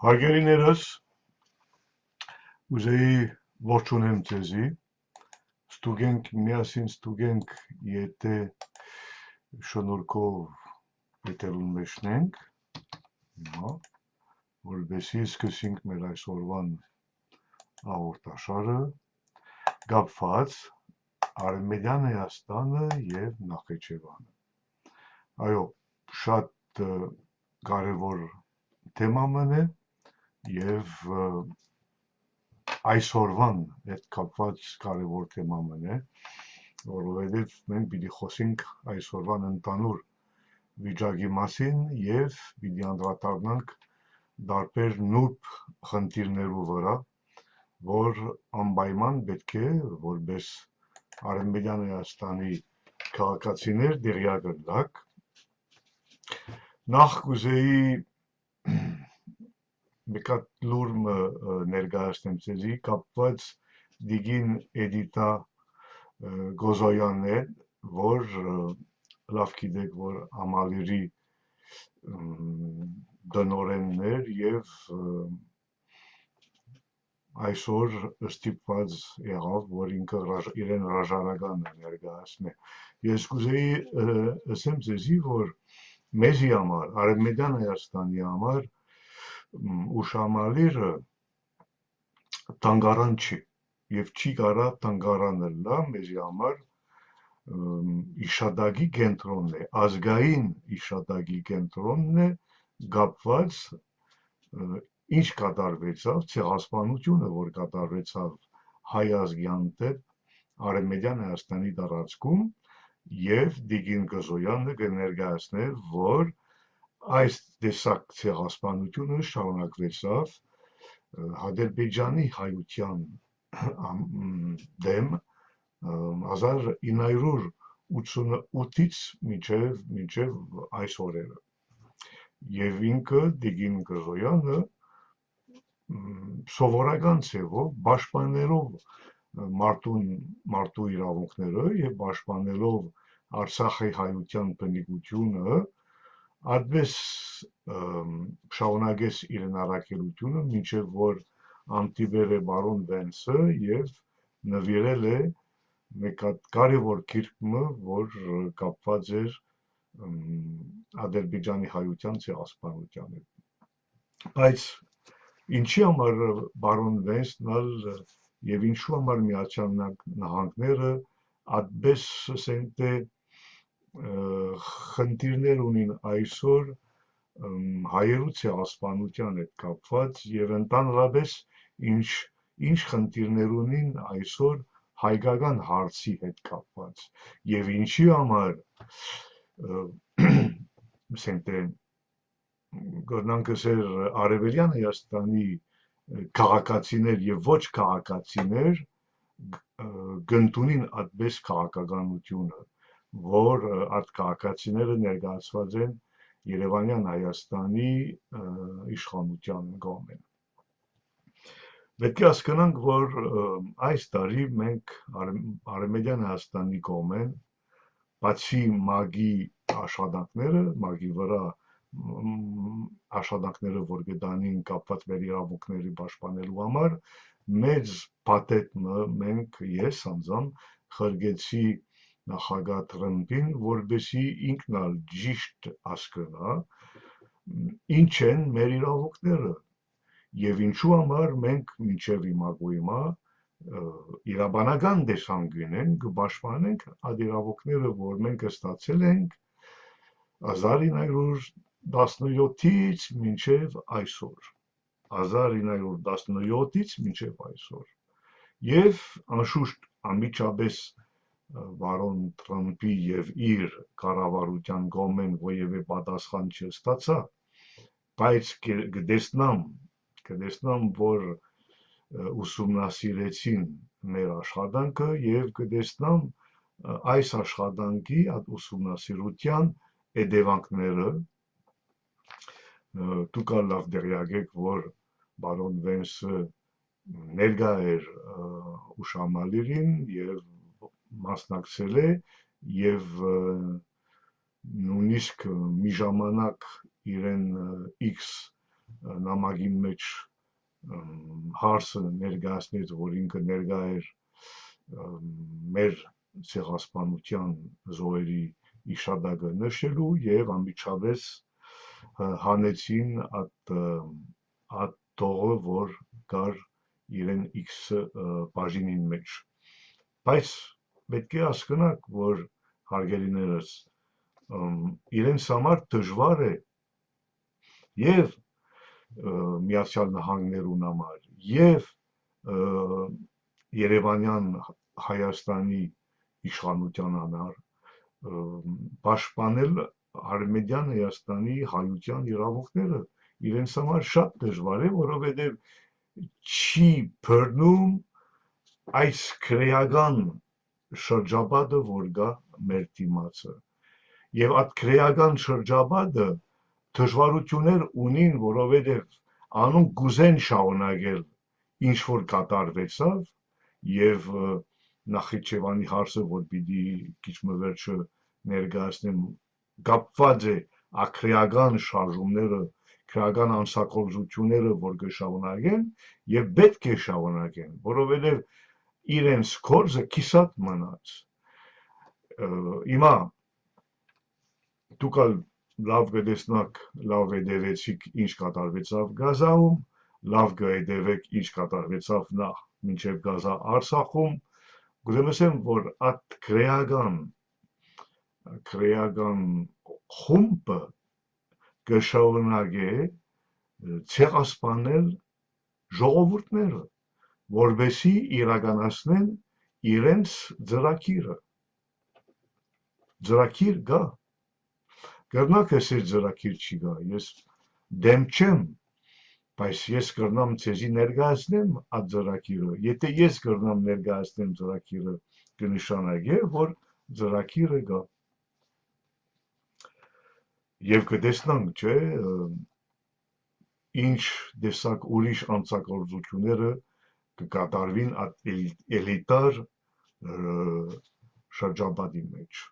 Հարգելիներս, ուզեի ողջունեմ ձեզի, միասին ստուգենք, եթե շնորհքով եթերուն մեջնենք, որպեսզի սկսենք մեր այսօրվան հաղորդաշարը, կապված Արևմտյան Հայաստանը և Նախիջևանը։ Այո, շատ կարևոր թեման է և այսօրվան հետ կապված կարևոր թեման է, որովհետև մենք պիտի խոսենք այսօրվան ընդհանուր վիճակի մասին և պիտի անդրադառնանք տարբեր նուրբ խնդիրներու վրա, որ անպայման պետք է որպես Արևմտյան Հայաստանի քաղաքացիներ տեղյակ լինենք։ Նախ կուզեի մեկ հատ լուր ներկայացնեմ ձեզի կապված Դիգին Էդիտա Գոզոյանն է, որ լավ գիտեք, որ Ամալիրի տնօրենն էր և այսօր ստիպված եղավ, որ ինքը իրեն հրաժարականը ներկայացնի։ Ես կուզեի ասեմ ձեզի, որ մեզի համար, Արևմտյան Հայաստանի համար Ուշամալիրը թանգարան չի և չի կարա թանգարանը լա մեզի համար իշադակի կենտրոնն է, ազգային իշադակի կենտրոնն է, կապված ինչ կատարվեցավ, ցեղասպանությունը, որ կատարվեցավ հայ ազգյան դեպ Արևմտյան Հայաստանի տարածքում և Դիգին Գոզոյանը կներկայացնե, որ այս տեսակ ցեղասպանությունը շարունակվեցավ Ադրբեջանի հայության դեմ 1988-ից մինչև այս օրերը։ Եվ ինքը Դիգին Գոզոյանը սովորական ձևով պաշտպանելով մարդու իրավունքները և պաշտպանելով Արցախի հայության բնիկությունը այդպես շարունակեց իր առաքելությունը, մինչև որ հանդիպել է պարոն Վենսը և նվիրել է մեկ հատ կարևոր գիրքը, որ կապված էր Ադրբեջանի հայության ցեղասպանության հետ։ Բայց ինչի համար պարոն Վենսն և ինչու համար Միացյալ Նահանգները այդպես ասենք թե խնդիրներ ունին այսօր հայերու ցեղասպանության հետ կապված և ընդհանրապես ինչ խնդիրներ ունին այսօր հայկական հարցի հետ կապված և ինչի համար ասենք թե կրնանք ասել Արևելյան Հայաստանի քաղաքացիներ և ոչ քաղաքացիներ կընդունին այդպես քաղաքականությունը, որ այդ քաղաքացիները ներկայացված են Երևանյան Հայաստանի իշխանության կողմեն։ Պետք է հասկանանք, որ այս տարի մենք Արևմտյան Հայաստանի կողմեն, բացի ՄԱԿ-ի աշխատանքները, ՄԱԿ-ի վրա աշխատանքները, որ կտանին կապված մեր իրավունքների պաշտպանելու համար, մեծ փաթեթը մենք ես անձամբ խրգեցի նախագահ Թրամփին, որպեսզի ինքն էլ ճիշտ հասկանա ինչ են մեր իրավունքները և ինչու համար մենք մինչև հիմա իրավաբանական տեսանկյունեն կպաշտպանենք այդ իրավունքները, որ մենք ստացել ենք 1917-ից մինչև այսօր, 1917-ից մինչև այսօր և անշուշտ անմիջապես պարոն Թրամփի և իր կառավարության կողմեն որևէ պատասխան չստացա, բայց կտեսնամ, որ ուսումնասիրեցին մեր աշխատանքը և կտեսնամ այս աշխատանքի ուսումնասիրության հետևանքները, դուք լավ տեղյակ եք, որ պարոն Վենսը ներկա էր Ուշամալիրին և մասնակցել է և նույնիսկ մի ժամանակ իրեն X նամակին մեջ հարցը ներկայացնեց, որ ինքը ներկա էր մեր ցեղասպանության զոհերի իշադակը նշելու եւ անմիջապես հանեցին այդ տողը, որ կար իրեն X բաժինին մեջ։ Բայց պետք է հասկանաք, որ հարգելիներս իրենց համար դժվար է եւ Միացյալ Նահանգներուն համար եւ Երևանյան Հայաստանի իշխանության համար պաշտպանել Արմենիան Հայաստանի հայության իրավունքները իրենց համար շատ դժվար է, որովհետեւ չի բռնում այս քրեական շրջապատը, որ կա մեր դիմացը եւ այդ քրեական շրջապատը դժվարություններ ունին, որովհետեւ անուն գուզեն շարունակել ինչ որ կատարվեցավ եւ Նախիջևանի հարցը, որ պիտի քիչ մը վերջը ներկայացնեմ, կապված է ակրեական շարժումները, քրեական ամսակողությունները, որ կշարունակեն եւ պետք է շարունակեն, որովհետեւ իրենց կորզը կիսատ մնաց։ Հիմա դուք լավ կտեսնաք, լավ հետևեցիք ինչ կատարվեցավ Գազայում, լավ կհետևեք ինչ կատարվեցավ նախ մինչև Գազա Արցախում, գուցե ասեմ, որ այդ քրեական խումբը կշարունակե ցեղասպանել ժողովուրդները, որբեսի իրականացնեն իրենց ծրագիրը։ Ծրագիր կա։ Կրնակ էսեր ծրագիր չի կա, ես դեմ չեմ, բայց ես կրնամ ցեզի ներկայացնեմ այդ ծրագիրը։ Եթե ես կրնամ ներկայացնեմ ծրագիրը, կնշանակե, որ ծրագիրը կա։ Եվ կտեսնանք, չէ, ինչ տեսակ ուրիշ անձակորձությունները կկատարվին էլիտար շրջապատի մեջ։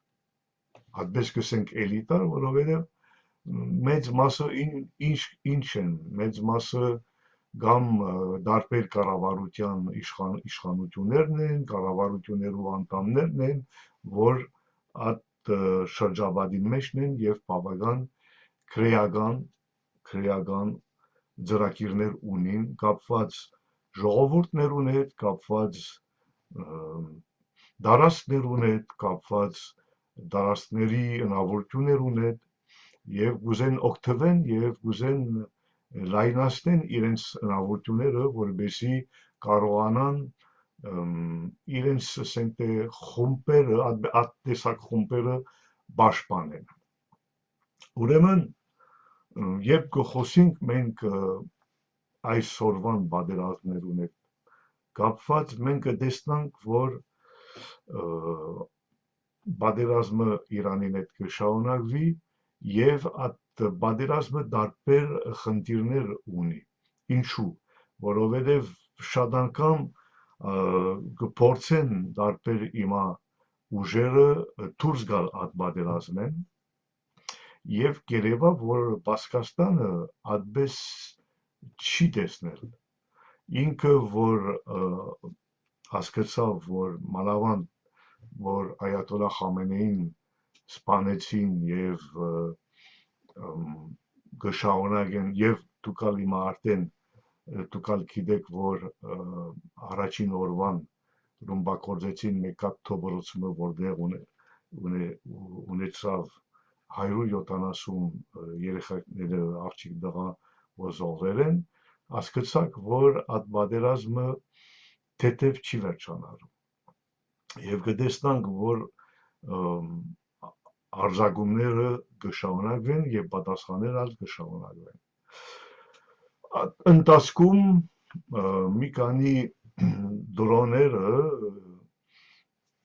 Այդպես կսենք էլիտար, որովհետև մեծ մասը ինչ են, մեծ մասը կամ դարբեր կառավարության իշխանություններն են, կառավարություններու անդամներն են, որ այդ շրջապատի մեջն են եւ բավական քրեական ծրագիրներ ունին, կապված ժողովուրդներուն հետ, կապված դարաշտներուն հետ, կապված դարաշտների հնարավորություններուն հետ եւ գուզեն օգտվեն եւ գուզեն լայնացնեն իրենց հնարավորությունները, որովհետեւ կարողանան իրենց ասենք խումբերը, այդ տեսակ խումբերը պաշտպանեն։ Ուրեմն երբ կխոսենք մենք այսօրվան պատերազմներուն հետ կապված, մենք կտեսնանք, որ պատերազմը Իրանին հետ կշարունակվի եւ այդ պատերազմը տարբեր խնդիրներ ունի։ Ինչու՞, որովհետեւ շատ անգամ կփորձեն տարբեր հիմա ուժերը դուրս գալ այդ պատերազմեն եւ կերևա, որ Պասկաստանը այդպես չի տեսնել։ Ինքը որ հասկացավ, որ մանավանդ որ Այաթոլլահ Խամենեին սպանեցին եւ կշարունակեն եւ դուքալ հիմա արդեն դուքալ գիտեք, որ առաջին օրվան ռումբակոծեցին մեկ հատ թոբորոցումը, որտեղ ունեցավ 170 երեխաները աղջիկ տղա որ զոհվել են, հասկացաք, որ այդ պատերազմը թեթև չի վերջանալու։ Եվ կտեսնանք, որ արձակումները կշարունակվեն եւ պատասխանները կշարունակվեն։ Ընթացքում մի քանի դրոնները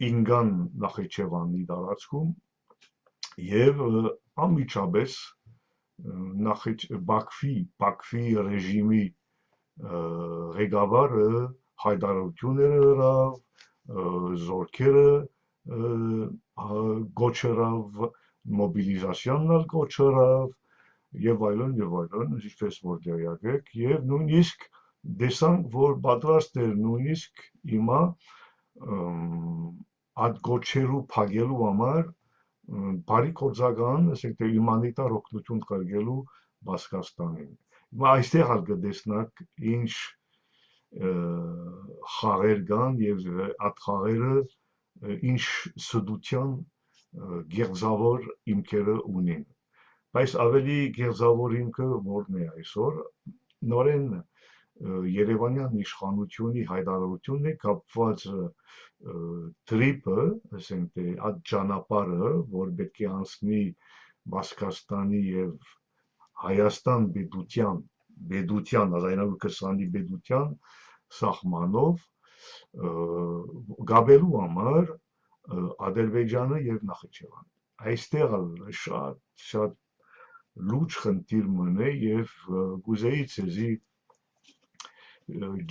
ինգան Նախիջևանի տարածքում եւ անմիջապես Բաքվի ռեժիմի ղեկավարը հայտարարությունները հրավ, զորքերը գոչերավ, մոբիլիզացիոնն կոչերավ եւ այլն, ինչպես որ դերյակեք, եւ նույնիսկ դեսանք, որ պատրաստ էր նույնիսկ հիմա այդ գոչերու փակելու համար բարի կորձական, ասենք թե հումանիտար օգնություն կարգելու Բասկաստանին։ Հիմա այստեղ ալ կտեսնակ ինչ խաղեր կան եւ այդ խաղերը ինչ սդության գեղձավոր իմքերը ունին։ Բայց ավելի գեղձավոր իմքը որն է այսօր, նորեն Երևանյան իշխանությունի հայտարարությունն է կապված տրիպը, ասենք թե այդ ճանապարհը, որ պետք է անցնի Բասկաստանի եւ Հայաստան բեդության, ազգայնավար կրսանի բեդության սահմանով գաբելու համար Ադրբեջանը եւ Նախիջևան։ Այստեղ շատ լուրջ խնդիր մնե եւ գուզեի ցեզի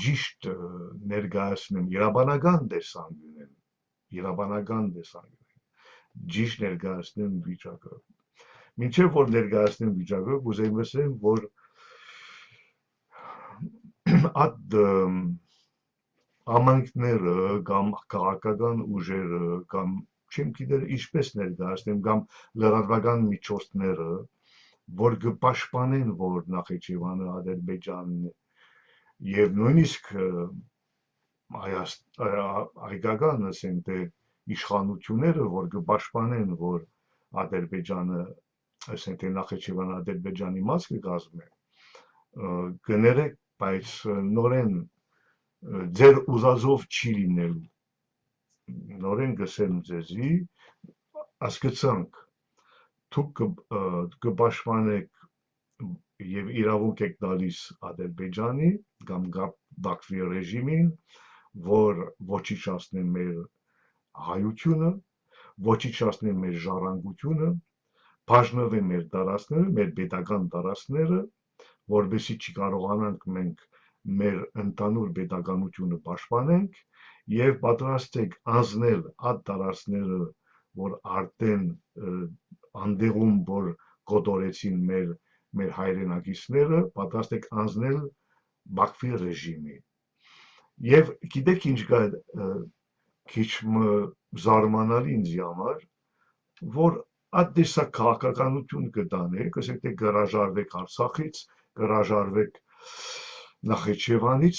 ճիշտ ներկայացնեմ իրավաբանական տեսանկյունեն, ճիշտ ներկայացնեմ վիճակը։ Մինչև որ ներկայացնեմ վիճակը, կուզեի ասեմ, որ այդ ամենքները կամ քաղաքական ուժերը կամ չեմ գիտեր ինչպես ներկայացնեմ կամ լրատվական միջոցները, որ կպաշտպանեն, որ Նախիջևանը, Ադրբեջանն եւ նույնիսկ հայկական, ասենք թե իշխանությունները, որ կպաշտպանեն, որ Ադրբեջանը, ասենք թե Նախիջևանը Ադրբեջանի մաս կկազմի, կներեք, բայց նորեն ձեր ուզածով չի լինելու։ Նորեն գսեմ ձեզի, ասկացանք, դուք կպաշտպանեք եւ իրավունք եք տալիս Ադրբեջանի կամ Բաքվի ռեժիմին, որ ոչնչացնի մեր հայությունը, ոչնչացնի մեր ժառանգությունը, բաժնվի մեր տարածքները, մեր պետական տարածքները, որովհետեւ չկարողանանք մենք մեր ընդհանուր պետականությունը պաշտպանենք եւ պատրաստ եք անձնել այդ տարածքները, որ արդեն անդեղում որ կոտորեցին մեր հայրենակիցները, պատրաստ եք անձնել Բաքվի ռեժիմի։ Եվ գիտեք ինչ կա քիչ զարմանալի ինձ համար, որ այդ տեսակ քաղաքականություն կտանեք, ասենք թե գարաժարվեք Արցախից, գարաժարվեք Նախիջևանից,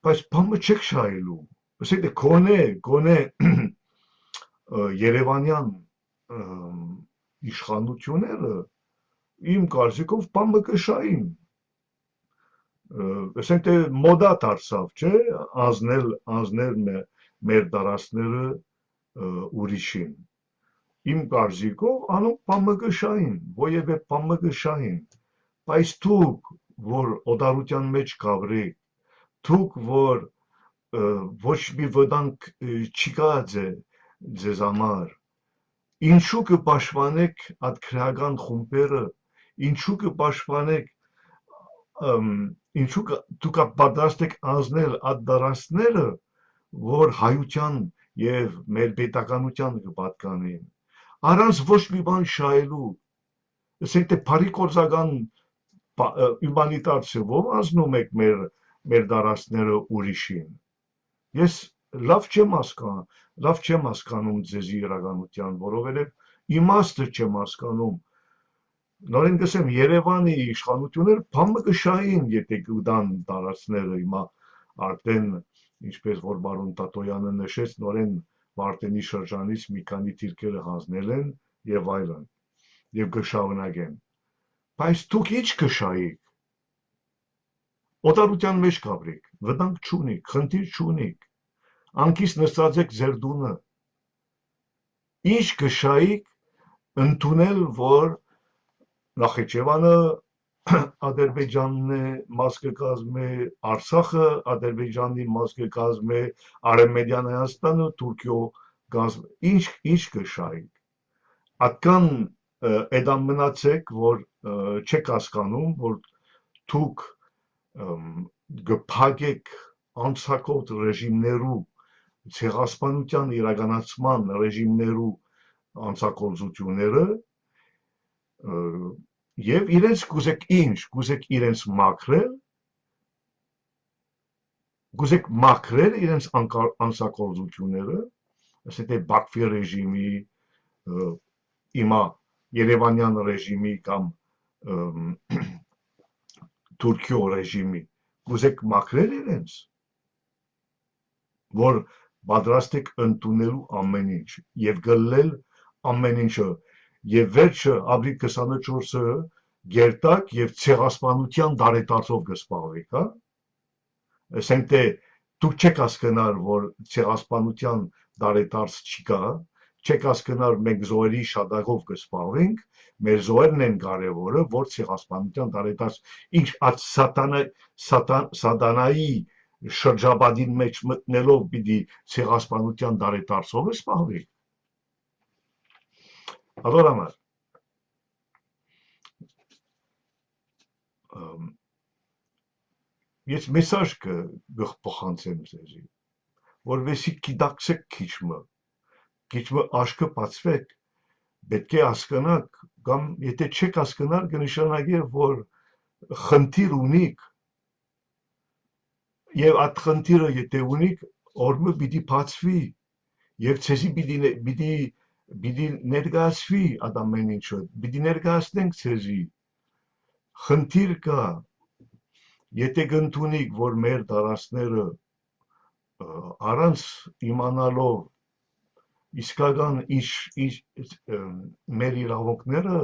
բայց բամը չեք շահելու։ Ասենք թե գոնե Երևանյան իշխանությունները իմ կարծիքով բամը կշային։ Ասենք թե մոդա դարձավ, չէ, անձնել մեր տարածքները ուրիշին։ Իմ կարծիքով անոնք բամը կշային, ոևէ բամը կշային, բայց դուք, որ օտարության մեջ գաբրեք, դուք, որ ոչ մի վտանգ չկա ձեզ համար, ինչու կպաշտպանեք այդ քրեական խումբերը, ինչու կպաշտպանեք, ինչու դուք պատրաստ եք անձնել այդ տարածքները, որ հայության եւ մեր պետականության կպատկանեն, առանց ոչ մի բան շահելու, ասենք թե բարի կորձական հումանիտար ցավով անցնում եք մեր տարածքները ուրիշին։ Ես լավ չեմ հասկանում ձեզի իրականության, որովհետև իմաստը չեմ հասկանում։ Նորեն գսեմ Երևանի իշխանությունները բամը կշային, եթե կուտան տարածքները հիմա արդեն ինչպես որ բարոն Տատոյանը նշեց, նորեն Մարտենի շրջանից մի քանի թիրքերը հանձնել են եւ այլն եւ կշարունակեն։ Բայց դուք ինչ կշայիք։ Օտարության մեջ կապրեք, վտանգ չունիք, խնդիր չունիք, անկից նստած եք ձեր տունը։ Ինչ կշայիք ընդունել, որ Նախիջևանը Ադրբեջանն է, մաս կկազմի, Արցախը Ադրբեջանի մաս կկազմի, Արևմտյան Հայաստանը Թուրքիո կազմի, ինչ կշայիք։ Այդքան էդամ մնացեք, որ չեք հասկանում, որ դուք գփակեք անցակոտ ռեժիմներու ցեղասպանության իրականացման ռեժիմներու անցակոլզությունները Եվ իրենց կուզեք ինչ, կուզեք իրենց մաքրել իրենց անսակորձությունները, ասենք թե Բաքվի ռեժիմի, հիմա Երևանյան ռեժիմի կամ Թուրքիո ռեժիմի, կուզեք մաքրել իրենց, որ պատրաստ եք ընդունելու ամեն ինչ եւ գլել ամեն ինչը եւ վերջը ապրիլ 24-ը գերտակ եւ ցեղասպանության դարետացով կսպառվեք, հա? Ասենք թե դուք չեք հասկանալ, որ ցեղասպանության դարետարց չկա, չեք հասկանալ մենք զոհերի շատակով կսպառվենք, մեր զոհերն են կարևորը, որ ցեղասպանության դարետարց ինչ սատանայի շրջապատին մեջ մտնելով պիտի ցեղասպանության դարետարցով սպառվենք։ Allora, ես մեսաժ կփոխանցեմ ձեզի, որովհետեւ գիտակցեք քիչը աշկը բացվեք, պետք է հասկանաք, կամ եթե չեք հասկանալ, կնշանակի, որ խնդիր ունիք, եւ այդ խնդիրը եթե ունիք, օրը պիտի բացվի, եւ ցեզի պիտի ներկայացվի այդ ամեն ինչը, պիտի ներկայացնենք ցեզի, խնդիր կա, եթե կընդունիք, որ մեր դարասները առանց իմանալով իսկական մեր իրավունքները,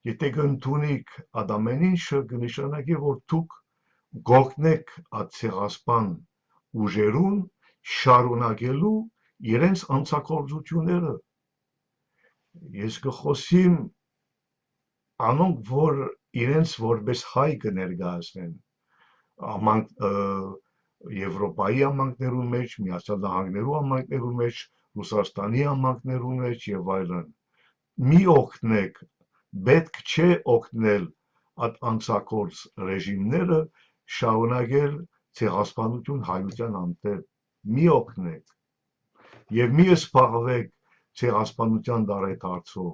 եթե կընդունիք այդ ամեն ինչը, կնշանակի, որ դուք գողնեք այդ ցեղասպան ուժերուն շարունակելու իրենց անցակործությունները։ Ես կխոսիմ անոնք, որ իրենց որպես հայ կներկայացնեն Եվրոպայի համայնքներու մեջ, Միացյալ Նահանգներու համայնքներու մեջ, Ռուսաստանի համայնքներու մեջ եւ այլն։ Մի օգնեք, պետք չէ օգնել այդ անցակորձ ռեժիմները շարունակել ցեղասպանություն հայության անտեր։ Մի օգնեք եւ մի սպառվեք ցեղասպանության դարետարցով։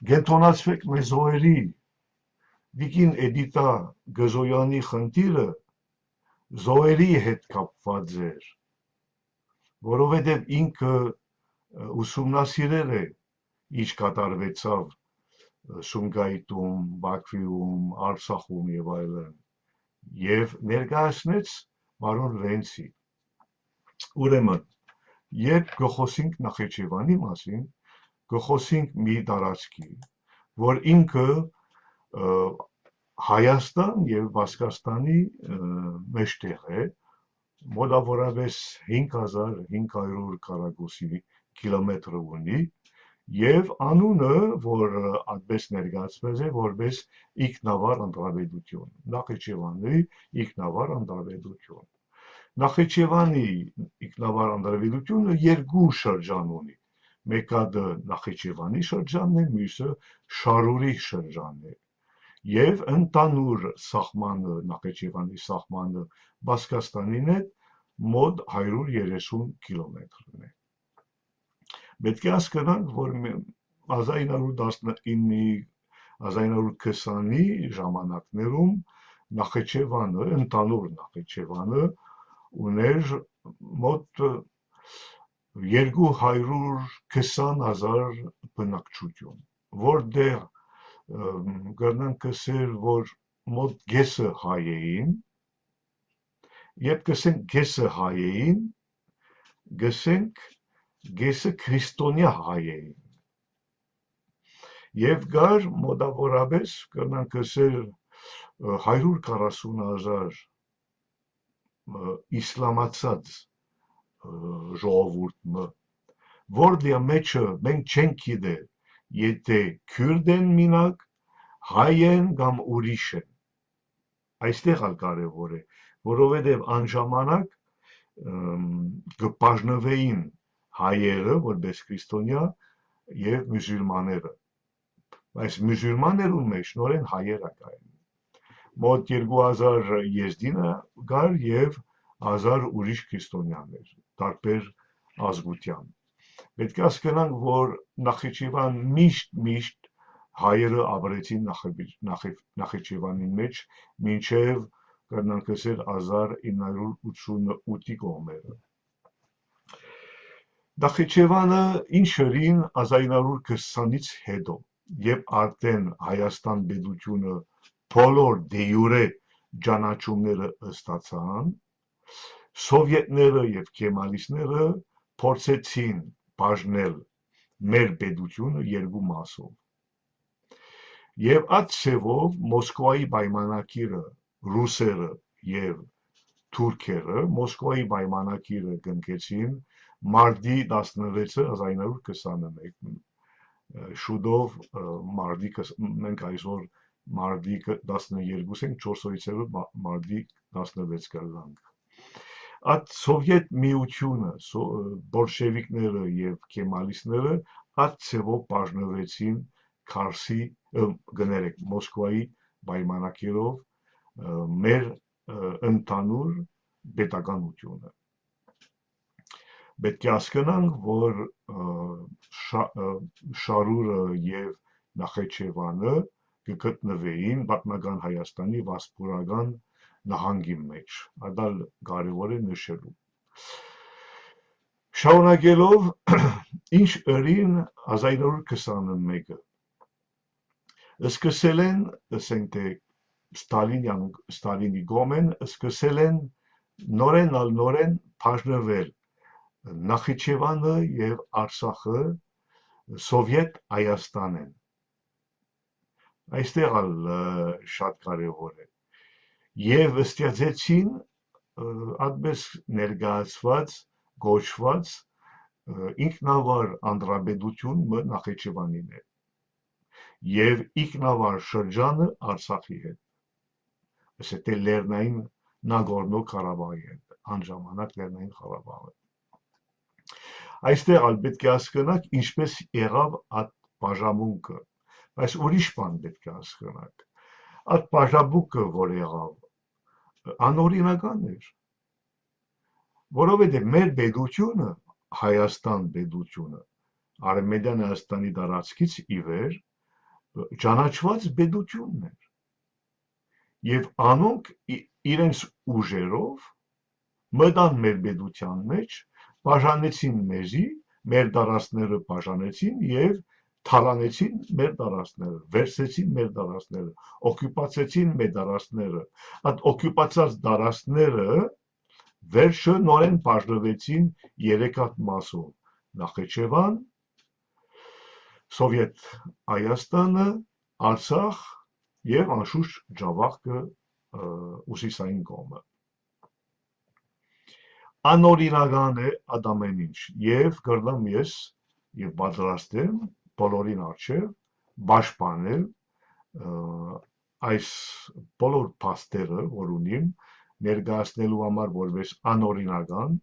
Գենթոնացվեք մեր զոհերի, Դիկին Էդիտա Գզոյանի խնդիրը զոհերի հետ կապված էր, որովհետև ինքը ուսումնասիրել է, ինչ կատարվեցավ Սումգայիթում, Բաքվիում, Արցախում եւ այլն, եւ ներկայացնեց պարոն Ռենցի։ Ուրեմն, երբ կխոսենք Նախիջևանի մասին, կխոսենք մի տարածքի, որ ինքը Հայաստան եւ Բասկաստանի մեջտեղ է, մոտավորապես 5500 քառակուսի կիլոմետր ունի, եւ անունը, որ այդպես ներկայացված է, որպես ինքնավար ընտրավետություն, Նախիջևանի ինքնավար ընտրավետություն։ Նախիջևանի ինքնավար ընտրավետությունը երկու շրջան ունի, մեկը Նախիջևանի շրջանն է, մյուսը Շարուրի շրջանն է, եւ ընդանուր սահմանը, Նախիջևանի սահմանը Բասկաստանին հետ մոտ 130 կիլոմետրն է։ Պետք է հասկանանք, որ 1919-1920-ի ժամանակներում Նախիջևանը, ընդանուր Նախիջևանը ուներ մոտ 220,000 բնակչություն, որտեղ կրնանք ասել, որ մոտ կեսը հայ էին, երբ կսենք կեսը հայ էին, կսենք կեսը քրիստոնյա հայ էին, եւ կար մոտավորապես կրնանք ասել 140,000 իսլամացած ժողովուրդը, որտեղ մեջը մենք չենք գիտել, եթե քուրդ են մինակ, հայ են կամ ուրիշ են։ Այստեղ ալ կարևոր է, որովհետև անժամանակ կբաժնվեին հայերը, որպես քրիստոնյա եւ մուսուլմանները։ Բայց մուսուլմաններու մեջ նորեն հայերը կային։ Մոտ 2000 եզդինը կար եւ 1000 ուրիշ քրիստոնյաներ, տարբեր ազգության։ Պետք է հասկանանք, որ Նախիջևան միշտ հայերը ապրեցին Նախիջևանի մեջ մինչև կրնանք ասել 1988-ի կողմերը։ Նախիջևանը ինչ өрին 1920-ից հետո, երբ արդեն Հայաստան պետությունը բոլոր դե յուրե ճանաչումները ստացան, սովետները եւ կեմալիստները փորձեցին բաժնել մեր պետությունը երկու մասով։ Եվ այդ ցևով Մոսկվայի պայմանագիրը ռուսերը եւ թուրքերը Մոսկվայի պայմանագիրը կնքեցին մարտի 16-ը 1921 շուտով մարտի մենք այսօր մարտի 12-ին 4 օրից մարտի 16 կգանք։ Այդ սովետ միությունը բոլշևիկները եւ կեմալիստները այդ ցևով բաժնվեցին Քարսի գներեք Մոսկվայի պայմանագիրով մեր ընդհանուր պետականությունը։ Պետք է հասկանանք, որ Շարուրը եւ Նախիջևանը կգտնվեին պատմական Հայաստանի վասպուրական նահանգի մեջ, դա կարևոր է նշելու։ Շարունակելով ինչ өрին 1921-ը սկսել են, ասենք թե Ստալինի կողմեն սկսել են նորեն բաժնվել Նախիջևանը եւ Արցախը սովետ Հայաստան են։ Այստեղ շատ կարևոր է։ Եվ ստեղծեցին այդպես ներկայացված գոչված ինքնավար հանրապետություն Նախիջևանին է եւ ինքնավար շրջանը Արցախի հետ, ասենք Լեռնային Նագորնո Ղարաբաղի հետ, անժամանակ Լեռնային Ղարաբաղը։ Այստեղ պետք է հասկանանք ինչպես եղավ այդ բաժանմունքը, բայց ուրիշ բան պետք է հասկանանք։ Այդ բաժանմունքը, որ եղավ, անօրինական էր, որովհետև մեր պետությունը, Հայաստան պետությունը, Արևմտյան Հայաստանի տարածքից ի վեր ճանաչված պետությունն էր, եւ անոնք իրենց ուժերով մտան մեր պետության մեջ, բաժանեցին մեզի, մեր տարածքները բաժանեցին եւ թալանեցին մեր տարածքները, վերցրեցին մեր տարածքները, օկուպացեցին մեր տարածքները, այդ օկուպացած տարածքները վերջը նորեն բաժնվեցին 3 հատ մասով՝ Նախիջևան, Սովետ Հայաստանը, Արցախ եւ անշուշտ Ջավախքը ուսիսային կողմը։ Անօրինական է այդ ամեն ինչ եւ կրնամ ես եւ պատրաստ եմ բոլորին առջեւ պաշտպանել այս բոլոր փաստերը, որ ունիմ, ներկայացնելու համար որպես անօրինական,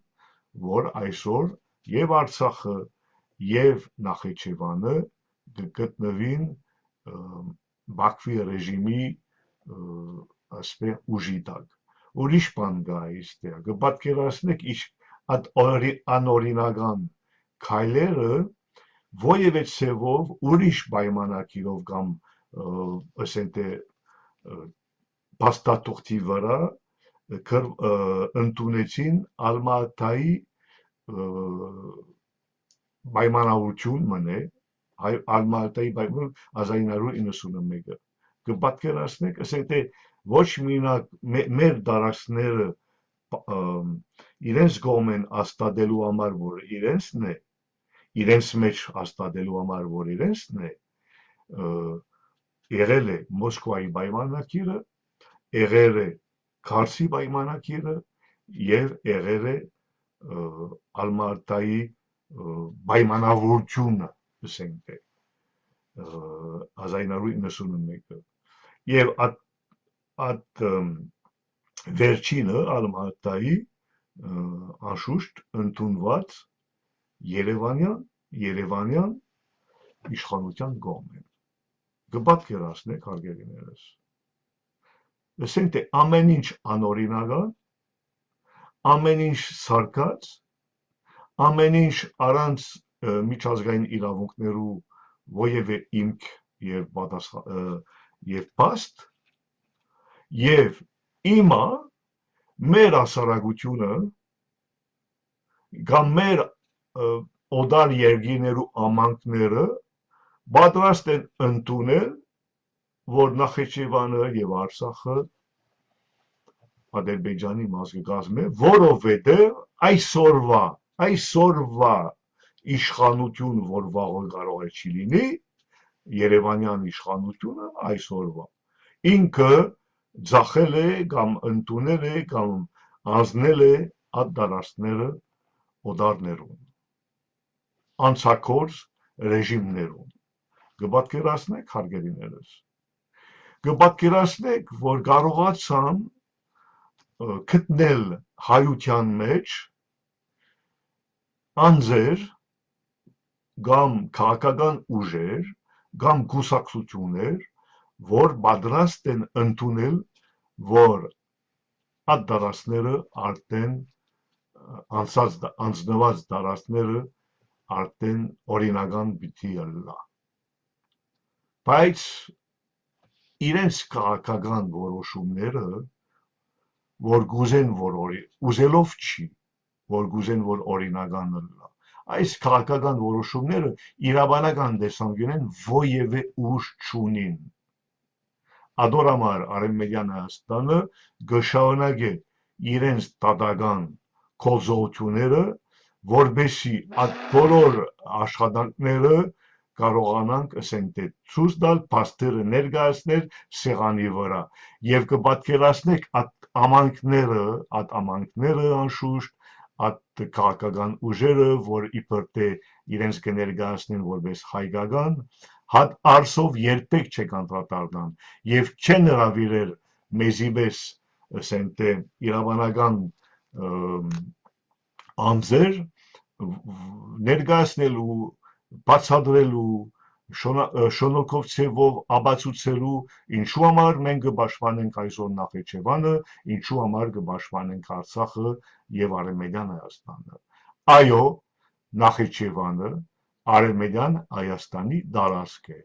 որ այսօր եւ Արցախը եւ Նախիջևանը գտնվին Բաքվի ռեժիմի ասպե ուժի տակ։ Ուրիշ բան կա այստեղ, կպատկերացնեք այդ անօրինական քայլերը որևէ ցևով ուրիշ պայմանագիրով կամ ասենք թե փաստաթղթի վրա ընդունեցին Ալմատայի պայմանավորություն մնե Ալմատայի պայման 1991-ը կպատկերացնեք, ասենք թե ոչ մենակ մեր տարածքները իրենց կողմեն հաստատելու համար, որ իրենցն է, իրենց մեջ հաստատելու համար, որ իրենցն է, եղել է Մոսկվայի պայմանագիրը, եղել է Քարսի պայմանագիրը եւ եղել է Ալմատայի պայմանավորությունը, ասենք թե 1991-ը եւ այդ վերջինը Ալմատայի անշուշտ ընդունված Երևանյան իշխանության կողմեն։ Կպատկերացնեք հարգելիներս։ Ասենք թե ամեն ինչ անօրինական, ամեն ինչ սարկած, ամեն ինչ առանց միջազգային իրավունքներու ովևէ իմք եւ փաստ եւ իմա մեր հասարակությունը կամ մեր օդար երկիներու ամանքները պատրաստ են ընդունել, որ Նախիջևանը եւ Արցախը Ադրբեջանի մասնակցում է, որովհետեւ այսօրվա իշխանություն, որ վաղը կարող է չի լինի, Երևանյան իշխանությունը այսօրվա ինքը ձախել է կամ ընդունել է կամ անձնել է այդ դարաշները օդարներուն անցակորձ ռեժիմներուն կպատկերացնեք հարգելիներս կպատկերացնեք որ կարողացան գտնել հայության մեջ անձեր կամ քաղաքական ուժեր կամ կուսակցություններ որ պատրաստ են ընդունել որ այդ դարաշները արդեն անցնված դարաշները արդեն օրինական պիտի ըլլա բայց իրենց քաղաքական որոշումները որ գուզեն որ ուզելով չի որ գուզեն որ օրինական ըլլա այս քաղաքական որոշումները իրավանական տեսանկյունեն ովևէ ուժ չունին Ադորամար Արևմտյան Հայաստանը գշարունակե իրենց տադական կոլզողությունները որբեսի այդ բոլոր աշխատանքները կարողանանք ասենք թե ցույց տալ փաստերը ներկայացնել սեղանի վրա եւ կպատկերացնեք այդ ամանքները անշուշտ այդ քաղաքական ուժերը որ իբր թե իրենց կներկայացնեն որպես հայկական հատ արսով երբեք չկանդրադառնան եւ չեն հravirել մեզի պես ասենք թե իրավանական անձեր ներկայացնելու բացատրելու շնորհքով ցևով աբացուցելու ինչու համար մենք կպաշտպանենք այսօր Նախիջևանը ինչու համար կպաշտպանենք Արցախը եւ Արևմտյան Հայաստանը այո Նախիջևանը Արևմտյան Հայաստանի տարածք է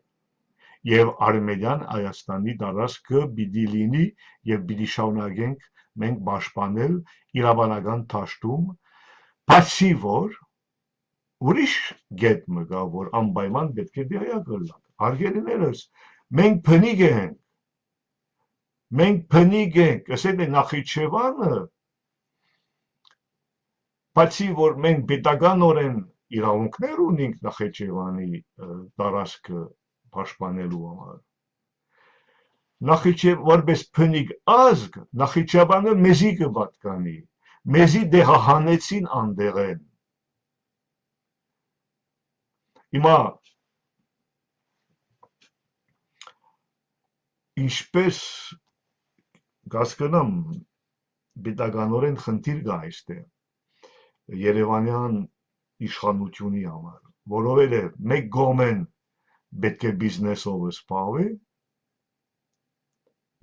եւ Արևմտյան Հայաստանի տարածքը պիտի լինի եւ պիտի շարունակենք մենք պաշտպանել իրավանական դաշտում բացի որ ուրիշ գետ մգա որ անպայման պետք է դիակ գլա հարգելիներս մենք փնիկ ենք ասել է Նախիջևանը բացի որ մենք պետականորեն իրավունքներ ունենք Նախիջևանի տարածքը պաշտպանելու համար որպես փնիկ ազգ Նախիջևանը մեզի կպատկանի մեզի դեղահանեցին անդեղեն Հիմա ինչպես կասկնամ պետականորեն խնդիր կա այստեղ Երևանյան իշխանությունի համար որովհետև մեկ կողմեն պետք է բիզնեսով զբաղվի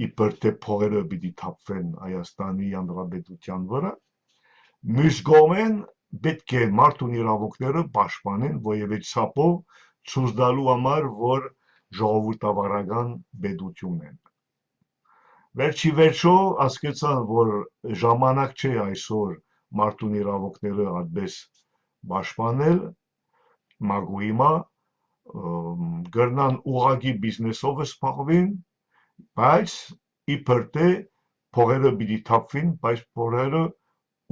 իբր թե փողերը պիտի թափվեն Հայաստանի Հանրապետության վրա մյուս կողմեն պետք է մարդուն իրավունքները պաշտպանեն որևէ ցապով ցույց տալու համար որ ժողովրդավարական պետություն են վերջի վերջո հասկացան որ ժամանակ չէ այսօր մարդուն իրավունքները այդպես պաշտպանել մագուիմա գրնան ուղակի բիզնեսով զբաղվին բայց իբր թե փողերը պիտի թափվին բայց փողերը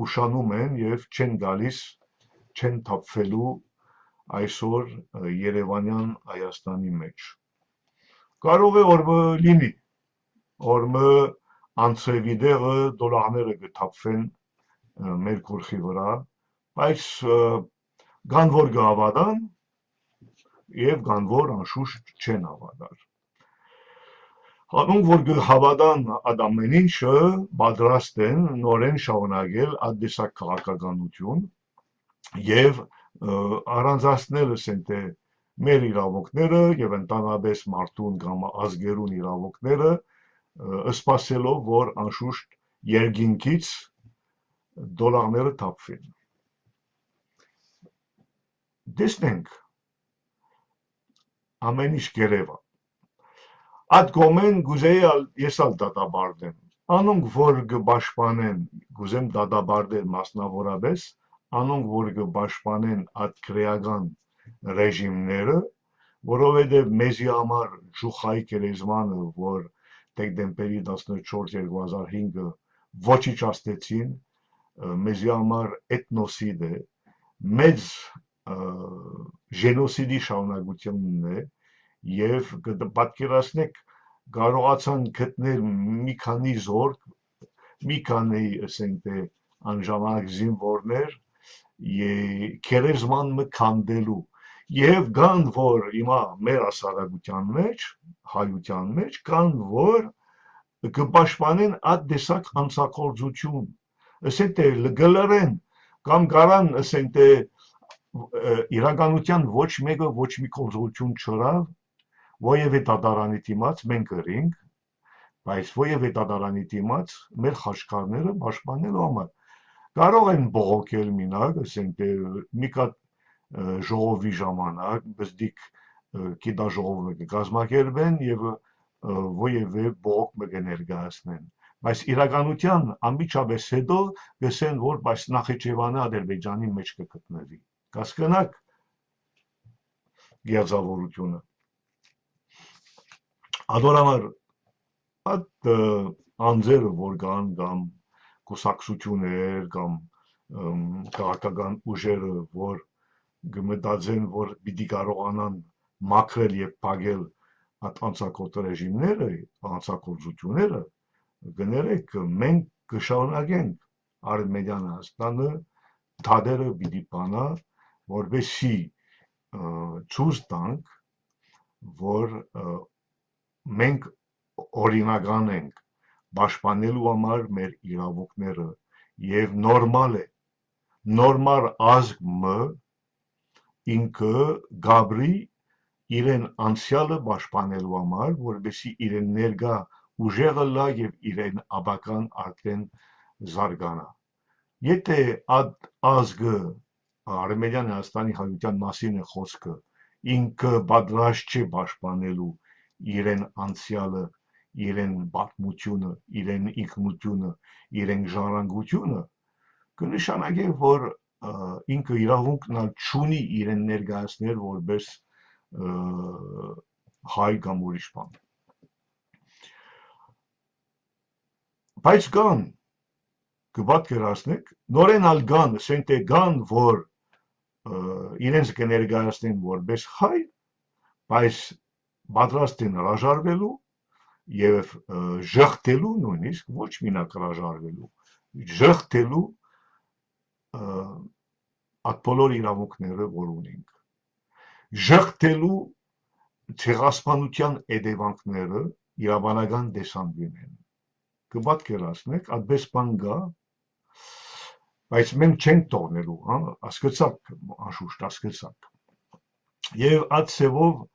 ուշանում են եւ չեն գալիս չեն թափվելու այսօր Երևանյան Հայաստանի մեջ կարող է որ լինի օրը անցեվի դեղը դոլարները կթափվեն մեր գլխի վրա բայց կան որ գավադան եւ կան որ անշուշտ չեն հավատալ Հանուն որ հավատան այդ ամեն ինչը պատրաստ են նորեն շարունակել այդտեսակ քաղաքականություն եւ առանձնացնել ասենք թե մեր իրավունքները եւ ընդհանրապես մարդուն կամ ազգերուն իրավունքները սպասելով որ անշուշտ երկինքից դոլարները թափվեն տեսնենք ամեն ինչ գերեվա այդ կողմեն գուզեի ես ալ դատաբարդեմ անոնք որ կպաշտպանեն գուզեմ դատաբարդել մասնավորապես անոնք որ կպաշտպանեն այդ քրեական ռեժիմները որովհետև մեզի համար ջուխայի գերեզմանը որ դեկտեմբերի 14-2005-ը ոչնչացրեցին մեզի համար էթնոսիդ է մեծ ժենոսիդի շարունակությունն է եւ պատկերացնեք կարողացան գտնել մի քանի զորք մի քանի ասենք թե անժամանակ զինվորներ քերեզման մը քանդելու եւ կան որ հիմա մեր հասարակության մեջ հայության մեջ կան որ կպաշտպանեն այդ տեսակ անձակորձություն ասենք թե լգլարեն կամ կարան ասենք թե իրականության ոչ մեկը ոչ մի կորձություն չրավ ոևէ դատարանի դիմաց մենք գրենք բայց ոևէ դատարանի դիմաց մեր խաչքարները պաշտպանելու համար կարող են բողոքել մինակ ասենք թե մի կատ ժողովի ժամանակ բզդիկ գիտաժողովը կազմակերպեն եւ ոևէ բողոք մը կներկայացնեն բայց իրականության անմիջապես հետո գսեն որ բայց Նախիջևանը Ադրբեջանի մեջ կգտնվի կասկնակ գիազավորությունը Ադորամար այդ անձերը որ կան կամ կուսակցություններ կամ քաղաքական ուժերը որ գմտածեն որ պիտի կարողանան մաքրել եւ փակել այդ անցակոտ ռեժիմները անցակործությունները գներեք մենք կշարունակենք Արմենիան Հայաստանը դադերը պիտի բանա որովհետեւ ցույց տանք որ մենք օրինական ենք պաշտպանելու համար մեր իրավունքները եւ նորմալ է նորմալ ազգը ինքը գաբրի իրեն անցյալը պաշտպանելու համար որովհետեւ իրեն ներկա ուժեղը լա եւ իրեն աբական արդեն զարգանա եթե այդ ազգը Արմենիան Հայաստանի հայության մասին է խոսքը ինքը պատրաստ չի պաշտպանելու իրեն անցյալը իրեն պատմությունը իրեն ինքնությունը իրեն ժառանգությունը կնշանակի որ ինքը իրավունքն չունի իրեն ներկայացնել որպես հայ կամ ուրիշ բան բայց կան կպատկերացնեք նորեն ալ կան ասենք թե կան որ իրենց կներկայացնեն որպես հայ բայց պատրաստ են հրաժարվելու եւ ժխտելու նույնիսկ ոչ մինակ հրաժարվելու ժխտելու այդ բոլոր իրավունքները որ ունենք ժխտելու ցեղասպանության հետևանքները իրավանական դեսանտին են կպատկերացնեք այդպես բան կա բայց մենք չենք թողնելու հասկացաք անշուշտ հասկացաք եւ այդ ծևով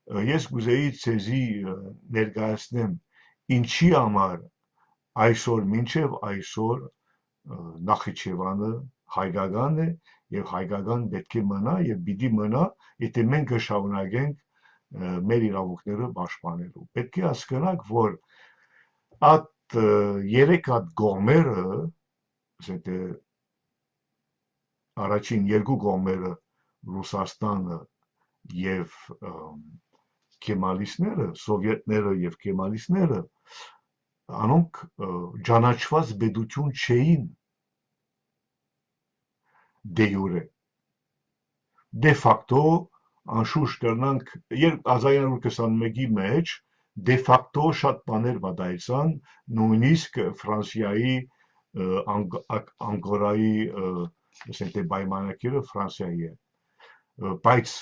ես գուզեի ցեզի ներկայացնեմ ինչի համար այսօր մինչև այսօր Նախիջևանը հայկական է եւ հայկական պետք է մնա եւ պիտի մնա եթե մենք կշարունակենք մեր իրավունքները պաշտպանելու պետք է հասկանանք որ այդ երեք հատ կողմերը ասենք առաջին երկու կողմերը Ռուսաստանը եւ կեմալիստները սովետները եւ կեմալիստները անոնք ճանաչված պետություն չէին դե յուրե դե ֆակտո անշուշտ կրնանք 1921-ի մեջ դե ֆակտո շատ բաներ վատայցան նույնիսկ Ֆրանսիայի Անկորայի ասենք թե պայմանագիրը Ֆրանսիայի է բայց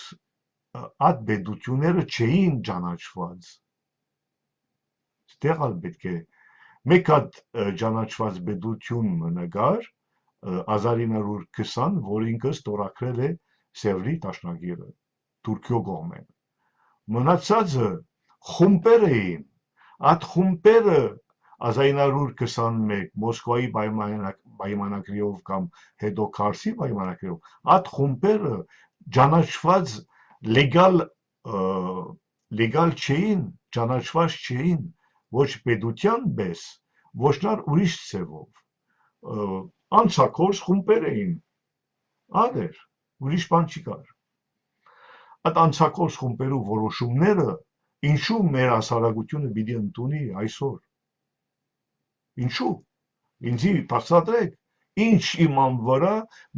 այդ պետությունները չէին ճանաչված ստեղ ալ պետք է մեկ հատ ճանաչված պետություն նկար 1920 որ ինքը ստորագրել է Սևրի դաշնագիրը Թուրքիո կողմեն մնացածը խումբեր էին այդ խումբերը 1921 ճանաչված լեգալ չէին, ճանաչված չէին ոչ պետության պես, ոչ նար ուրիշ ցևով, անցակորս խումբեր էին, ադեր, ուրիշ բան չի կար։ Այդ անցակորս խումբերու որոշումները ինչու մեր հասարակությունը պիտի ընդունի այսօր։ Ինչու։ Ինձի բացատրեք, ինչ իման վրա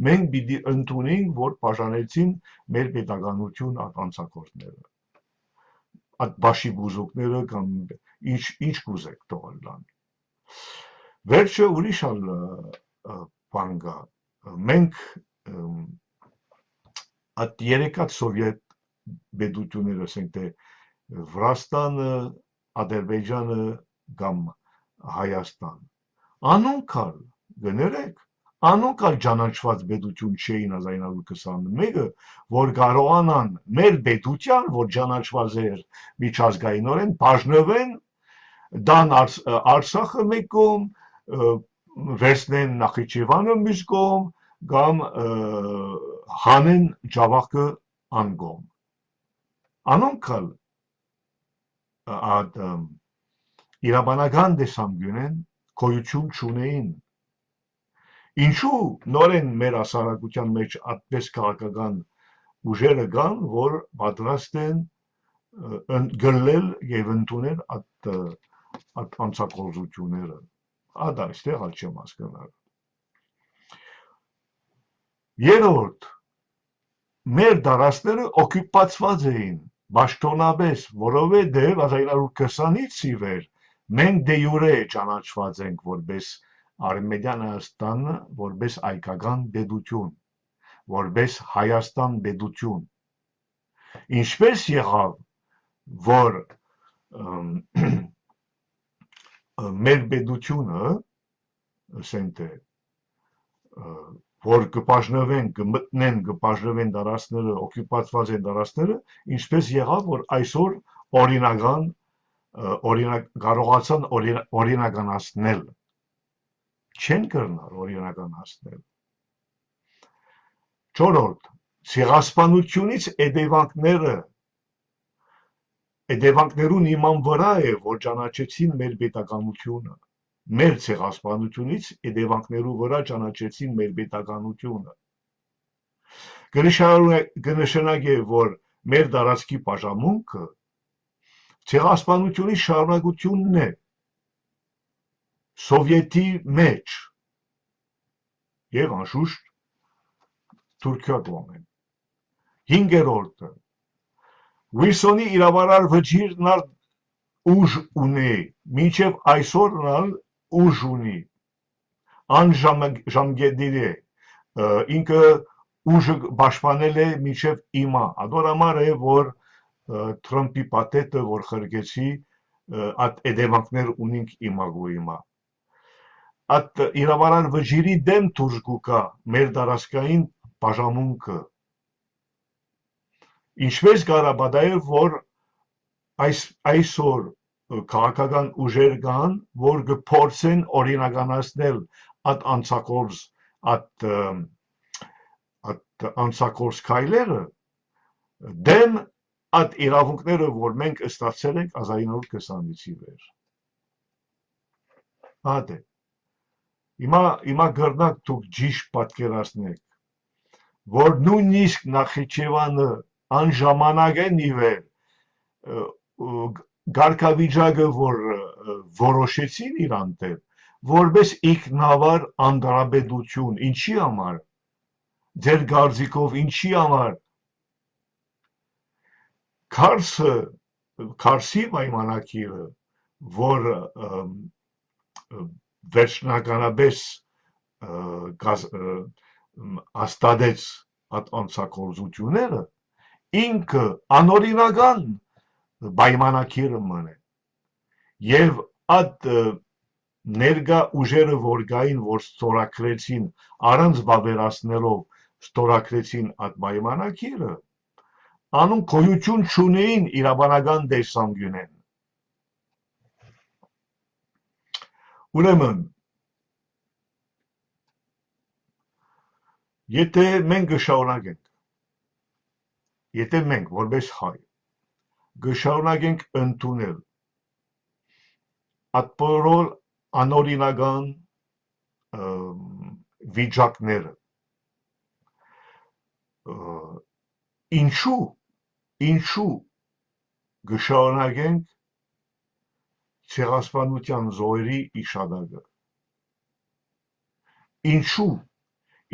մենք պիտի ընդունենք, որ բաժանեցին մեր պետականություն այդ անցակորսները, այդ բաշի բուզուկները կամ ինչ կուզեք թողել լան։ Վերջը ուրիշ բան կա, մենք այդ երեկած սովետ պետությունները, ասենք թե Վրաստանը, Ադրբեջանը կամ Հայաստան, անոնքալ գներեք, անոնքալ ճանաչված պետություն չէին 1921-ը, որ կարողանան մեր պետության, որ ճանաչված էր միջազգայինորեն, բաժնվեն, դան Արցախը մեկ կողմ, վերցնեն Նախիջևանը մյուս կողմ, կամ հանեն Ջավախքը անգոմ։ Անոնքալ իրավաբանական տեսանկյունեն գոյություն չունեին։ Ինչու նորեն մեր հասարակության մեջ այդպես քաղաքական ուժերը կան, որ պատրաստ են գլել եւ ընդունել այդ անցակորձությունները։ Ադա այստեղ ալ չեմ հասկանում։ Երրորդ, մեր դարաշները օկուպացված էին պաշտոնապես, որովհետև 1920-ից ի վեր մենք դե յուրե ճանաչված ենք որպես Արմենիան Հայաստանը, որպես հայկական պետություն, որպես Հայաստան պետություն։ Ինչպես եղավ, որ մեր պետությունը, ասենք թե, որ կպաշնվեն, կմտնեն, կպաշնվեն դարաշները, օկուպացված են դարաշները, ինչպես եղավ, որ այսօր կարողացան օրինականացնել, չեն կրնար օրինականացնել։ Չորրորդ, ցեղասպանությունից հետևանքներուն իման վրա է, որ ճանաչեցին մեր պետականությունը, մեր ցեղասպանությունից հետևանքներու վրա ճանաչեցին մեր պետականությունը։ Կնշանակե, որ մեր դարածքի բաժանմունքը ցեղասպանությունի շարունակությունն է սովետի մեջ եւ անշուշտ Թուրքիա կողմեն։ Հինգերորդը, Վիլսոնի իրավարար վճիրն ուժ ունի, մինչև այսօր ուժ ունի, անժամկետիր է, ինքը ուժը պաշտպանել է մինչև հիմա, ադոր համար է, որ Թրամփի պատետը, որ խրգեցի, այդ հետևանքներ ունենք հիմա։ Այդ իրավարար վճիրի դեմ դուրս կգա մեր դարաշքային բաժանմունքը։ Ինչպես կարաբադայել, որ այսօր քաղաքական ուժեր կան, որ կփորձեն օրինականացնել այդ անցակորս քայլերը դեմ այդ իրավունքները, որ մենք ստացել ենք 1920-ից ի վեր։ Ադե, հիմա գրնակ դուք ճիշտ պատկերացնեք, որ նույնիսկ Նախիջևանը անժամանակ են ի վեր կարգավիճակը, որ որոշեցին իրան դեմ, որպես ինքնավար անձնապետություն, ինչի համար, ձեր կարծիքով ինչի համար, Քարսի պայմանագիրը, որ վերջնականապես հաստատեց այդ անցակորձությունները, ինքը անօրինական պայմանագիրը մնե եւ այդ ներկա ուժերը, որ գային, որ ստորագրեցին, առանց վավերացնելով ստորագրեցին այդ պայմանագիրը, անուն գոյություն չունեին իրավաբանական տեսանկյունեն։ Ուրեմն, եթե մենք կշարունակենք եթե մենք որպես հայ գշարունակենք ընդունել այդ բոլոր անօրինական վիճակները, ինչու գշարունակենք ցեղասպանության զոհերի իշադակը,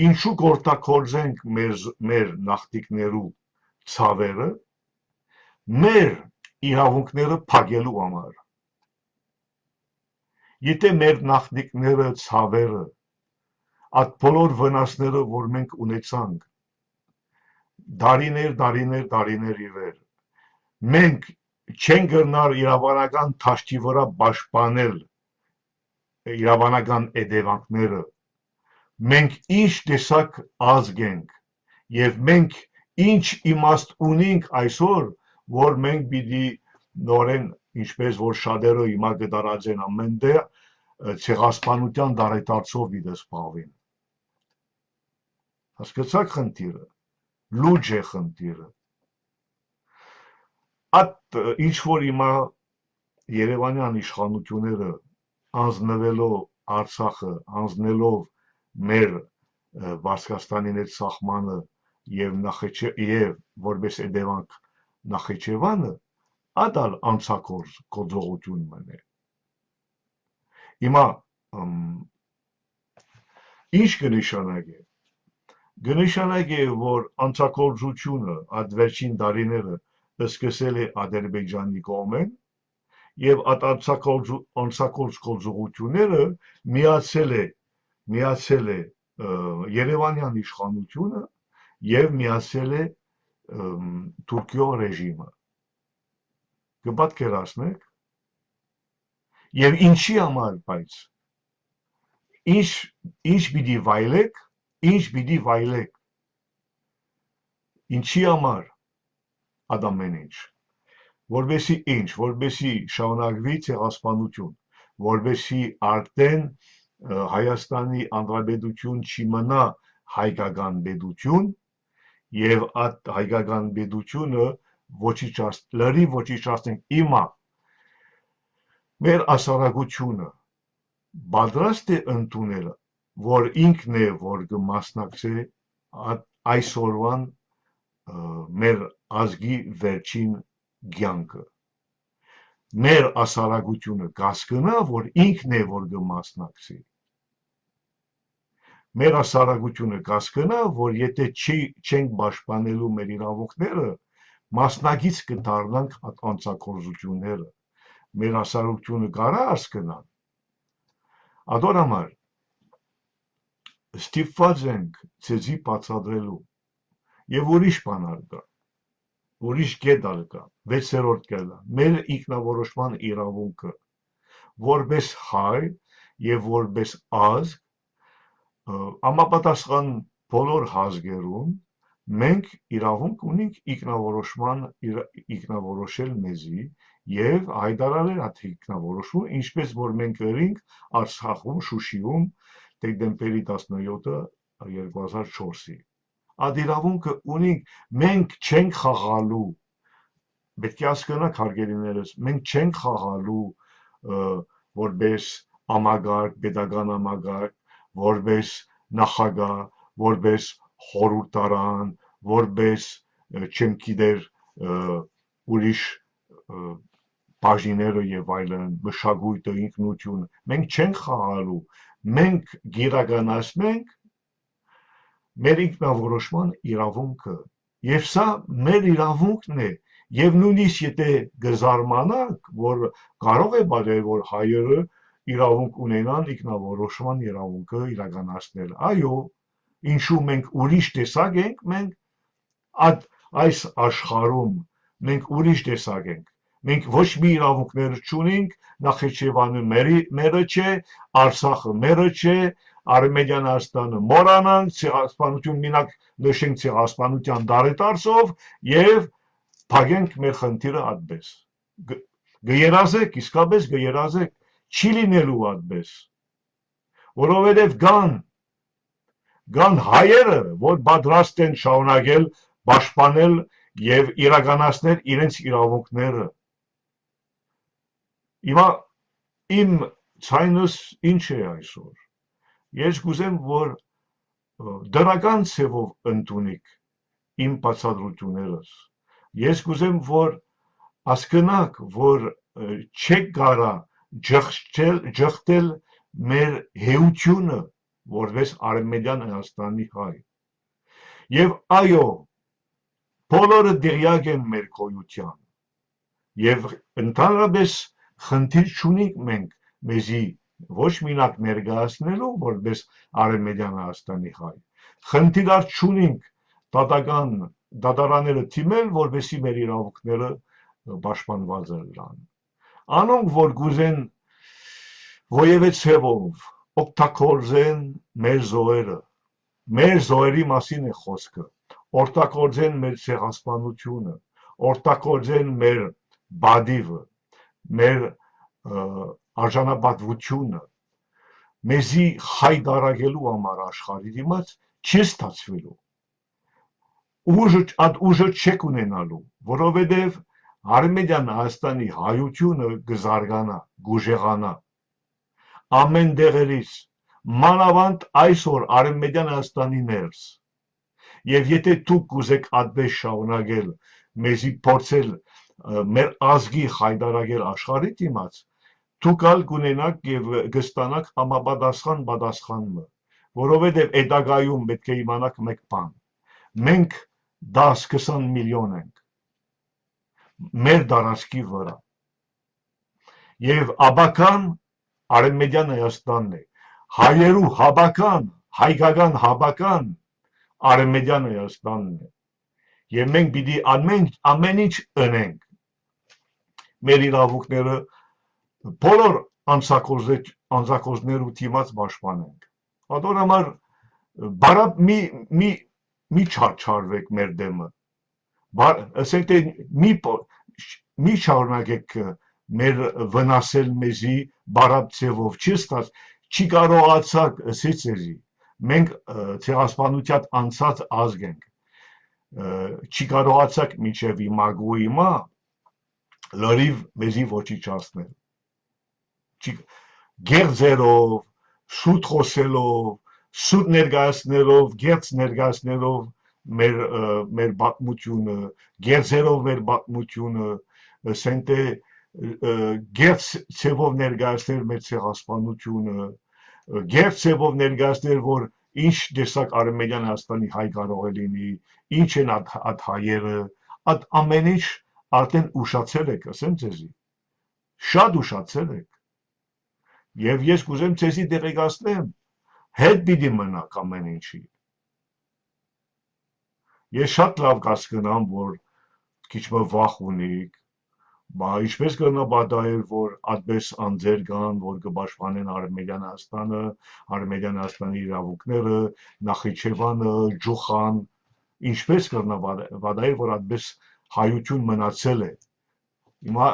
ինչու գործակորձենք մեր նախտիկներու ցավերը մեր իրավունքները փակելու համար, եթե մեր նախնիկները ցավերը այդ բոլոր վնասները, որ մենք ունեցանք դարիներ ի վեր, մենք չենք գնար իրավանական թաշտի վրա պաշտպանել իրավանական հետևանքները, մենք ինչ տեսակ ազգ ենք եւ մենք ինչ իմաստ ունենք այսօր, որ մենք պիտի նորեն ինչպես որ շատերը հիմա կդարածեն ամենտեղ ցեղասպանության դարետարցով պիտի զբաղվին, հասկացաք խնդիրը, լուրջ է խնդիրը, այդ ինչ որ հիմա Երևանյան իշխանությունները անձնվելով Արցախը, անձնելով մեր Վարսկաստանին այդ սահմանը եւ որպես հետևանք Նախիջևանը, ադալ անցակոծողություն մնե։ Հիմա ինչ կնշանակի։ Կնշանակի, որ անցակոծությունը այդ վերջին տարիները սկսել է Ադրբեջանի կողմեն եւ այդ անցակոծությունները միացել է Երևանյան իշխանությունը եւ միացել է Թուրքիո ռեժիմը։ Կպատկերացնեք եւ ինչի համար բայց ինչ պիտի վայելեք, ինչի համար ադամեն ինչ, որբեսի շարունակվի ցեղասպանություն, որբեսի արդեն Հայաստանի Հանրապետություն չմնա հայկական պետություն եւ այդ հայկական պետությունը լրիվ ոչնչացնենք հիմա մեր ասարակությունը պատրաստ է ընդունել, որ ինքն է որ կմասնակցի այսօրվան մեր ազգի վերջին կյանքը, մեր ասարակությունը կասկնա, որ ինքն է որ կմասնակցի, մեր ասարակությունը կասկնա, որ եթե չենք պաշտպանելու մեր իրավունքները, մասնակից կդառնանք անցակոծությունները, մեր ասարակությունը կարա հասկանալ, ադոր համար ստիպված ենք ցեզի բացատրելու եւ ուրիշ բաներ կա, ուրիշ կետալ կա, 6-րդ կետը, մեր ինքնավորոշման իրավունքը, որպես հայ եւ որպես ազգ, համապատասխան բոլոր ազգերուն, մենք իրավունք ունենք ինքնավորոշել մեզի եւ հայտարարել այդ ինքնավորոշումը, ինչպես որ մենք գրենք Արցախում, Շուշիում, դեկտեմբերի 17-ը 2004-ի։ Այդ իրավունքը ունենք, մենք չենք խաղալու, պետք է հասկանաք հարգելիներս, մենք չենք խաղալու որպես համագարկ, պետական համագարկ, որպես նախագահ, որպես խորհրդարան, որպես չեմ գիտեր ուրիշ բաժինները եւ այլն, մշակույթը, ինքնությունը, մենք չենք խաղալու, մենք գիրականացնենք մեր ինքնավորոշման իրավունքը, եւ սա մեր իրավունքն է, եւ նույնիսկ եթե գզարմանանք, որ կարող է բացել, որ հայերը իրավունք ունենան ինքնավորոշման իրավունքը իրականացնել, այո, ինչու մենք ուրիշ տեսակ ենք, մենք այս աշխարհում մենք ուրիշ տեսակ ենք, մենք ոչ մի իրավունքներ չունենք, Նախիջևանը մերը չէ, Արցախը մերը չէ, Արմենիան Հայաստանը մորանանք, ցեղասպանություն մինակ նշենք ցեղասպանության դարետարցով եւ փակենք մեր խնդիրը այդպես։ Գերազեք, իսկապես գերազեք, չի լինելու այդպես։ Որովհետեւ կան հայերը, որ պատրաստ են շարունակել պաշտպանել եւ իրականացնել իրենց իրավունքները։ Հիմա իմ ցայնս ինչ է այսօր։ Ես կուզեմ, որ դրական ցևով ընդունիք իմ բացատրություններս։ Ես կուզեմ, որ հասկանաք, որ չեք կարա ջղթել մեր հեությունը, որպես Արևմտյան Հայաստանի հայ։ Եվ այո, բոլորը դերյակ են մեր գոյության։ Եվ ընդհանրապես խնդիր չունենք մենք մեզի ոչ մենակ ներկայացնելու, որպես Արևմտյան Հայաստանի հայ։ Խնդիր չունենք դատարանները թիմել, որպեսզի մեր իրավունքները պաշտպանված լինեն։ Անոնք, որ գուզեն ովևէ ցևով օգտագործեն մեր զոհերը, մեր զոհերի մասին է խոսքը, օգտագործեն մեր ցեղասպանությունը, օգտագործեն մեր բադիվը, մեր արժանապատվությունը, մեզի հայտարարելու համար աշխարհի դիմաց չի ստացվելու։ Ուժը չեք ունենալու, որովհետև Արևմտյան Հայաստանի հայությունը կզարգանա, կուժեղանա ամեն դեղերից, մանավանդ այսօր Արևմտյան Հայաստանի ներս։ Եվ եթե դուք կուզեք այդպես շարունակել, մեզի փորձել մեր ազգի հայտարարել աշխարհի դիմաց, դուք ալ կունենաք եւ կստանաք համապատասխան պատասխանը, որովհետեւ հետագայում պետք է իմանաք մեկ բան. մենք 10-20 միլիոն ենք մեր տարածքի վրա եւ աբական Արևմտյան Հայաստանն է, հայերու հավական, հայկական հավական Արևմտյան Հայաստանն է, եւ մենք պիտի ամեն ինչ ընենք, մեր իրավունքները բոլոր անձակոզներու դիմաց պաշտպանենք։ Ադոր համար բարապ մի չարչարվեք մեր դեմը, ասենք թե մի շարունակեք մեր վնասել մեզի բարապ ցևով չի կարողացաք ասեցի մենք ցեղասպանության անցած ազգ ենք չի կարողացաք մինչև հիմա լրիվ մեզի ոչնչացնել գերձերով շուտ խոսելով շուտ ներկայացնելով գերձ ներկայացնելով մեր պատմությունը գերձերով մեր պատմությունը ասենք թե գերձ ցևով ներկայացնել մեր ցեղասպանությունը, գերձ ցևով ներկայացնել, որ ինչ տեսակ Արևմտյան Հայաստանի հայ կարող է լինի, ինչ են այդ հայերը, այդ ամեն ինչ արդեն ուշացել եք, ասեմ ձեզի, շատ ուշացել եք, եւ ես կուզեմ ձեզի տեղեկացնեմ, հետ պիտի մնաք ամեն ինչի։ Ես շատ լավ կհասկանամ, որ քիչ վախ ունիք, բայց ինչպես կնաբադայել, որ այդպես անձեր կան, որ կպաշտպանեն Արևմտյան Հայաստանը, Արևմտյան Հայաստանի իրավունքները, Նախիջևանը, Ջուխան, ինչպես կնաբադայել, որ այդպես հայություն մնացել է։ Հիմա